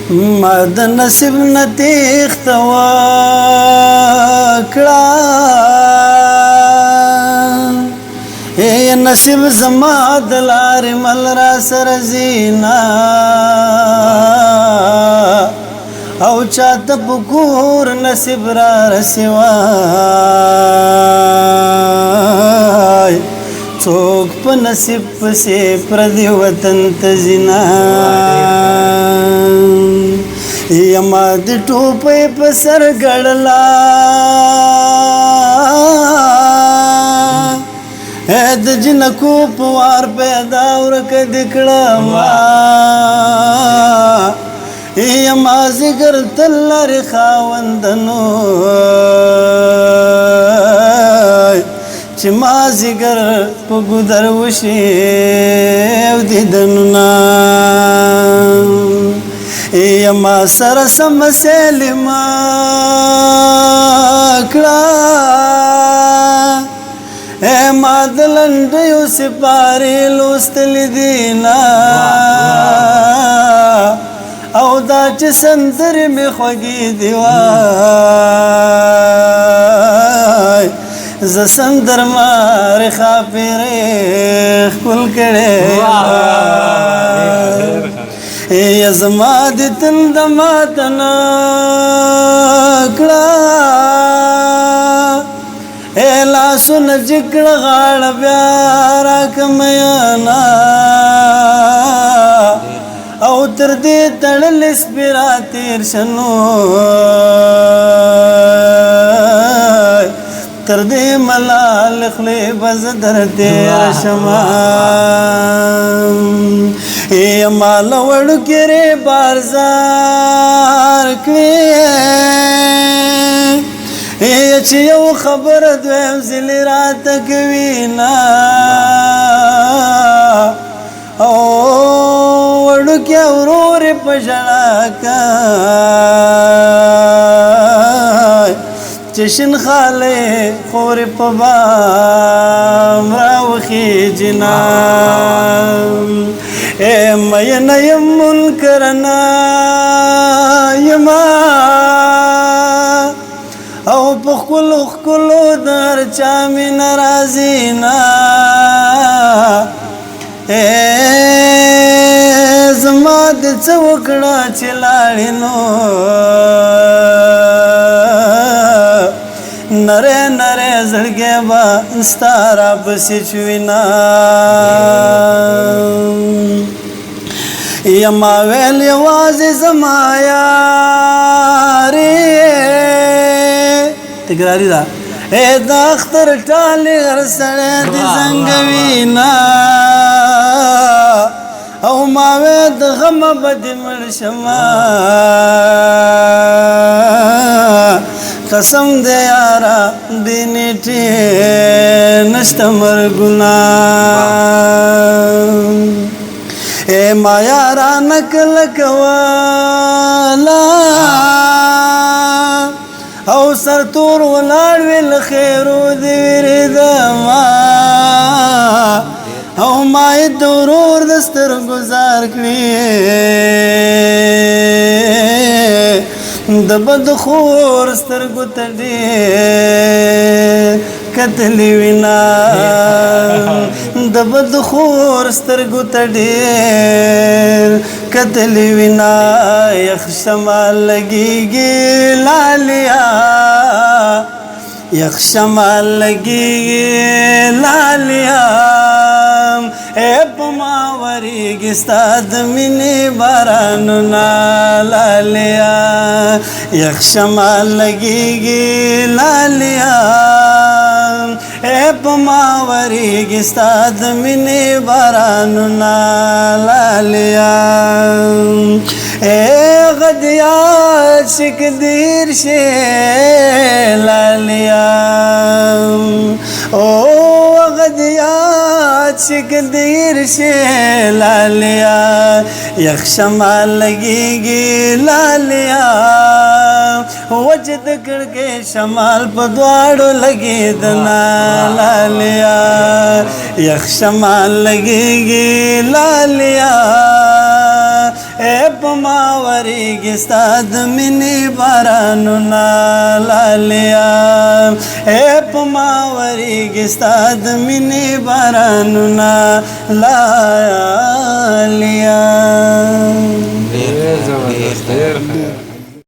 ما د نصیب نه تېښته وکړه نصیب زما د لارې مل را سره زینا او چاته په کور نصیب را رسوای څوک په نصیب پسې پردي وطن ته ځينا یما د ټوپۍ په سر ګړلا د جنکو په وار پیدا ورک دکړم یما زګر تل لري خاوندنو چې ما زګر په ګدر وشي او دیدنونه یما سره سم سلمه کړه ما د لنډیو سپارې لوستلې دینا او دا چې سندرې مې خوږې دي وای زه سندرمار ښاپېرې ښکل کړې یا زما د تنده ماته نه کړه لاسونه جکړه غاړه بیا راکمیانا او تر دې تړلې سپېره تېر شنو تر دې ملال خولې به زه در تېره شمه یما له وړوکې رې بارزار کړې چې یو خبره دویم ځلې راته کوي نه او وړوکې ورورې په ژړا کوي چې شین خالې خورې په بام راوخیږي نه مینه یم منکر نه یما او په خپلو ښکلو د هر چا مې ناراضي نه زما د څه وکړه چې لاړې نو نری نری زړګی به ستا راپسې چوینه یما ویل یوازې زما یارې تکراری دا د اختر ټالې هر سړی د زنګوي نه او ما وې د غمه به دې مړ شمه قسم دې یاره دې نیټې نشته مرګونه ما یارانه کله کوله او سرتور ولاړ وی له خیرو دې وېرېدمه او ما یې د ورور د سترګو زار کړې د بدخور سترګو ته ډېر کتلې وینا د بدخور سترګو ته ډېر کتلې وینا یخ شمال لګېږي لالیا یخ شمال لګېږي لالیا په ما ورېږي ستا د مینې بارانونه لالیا یخ شمال لګېږي لالیا په ما ورېږي ستا د مینې بارانونه لالیا غدیا شک دیر شي لالیا او غدیا شک دیر شي لالیا یخ شمال لګېږي لالیا وجد کړکې شمال په دواړو لګېدنه لالیا یخ شمال لګېږي لالیا اے پماوری گستاد منی بارانونا لالیا اے پماوری گستاد منی بارانونا لالیا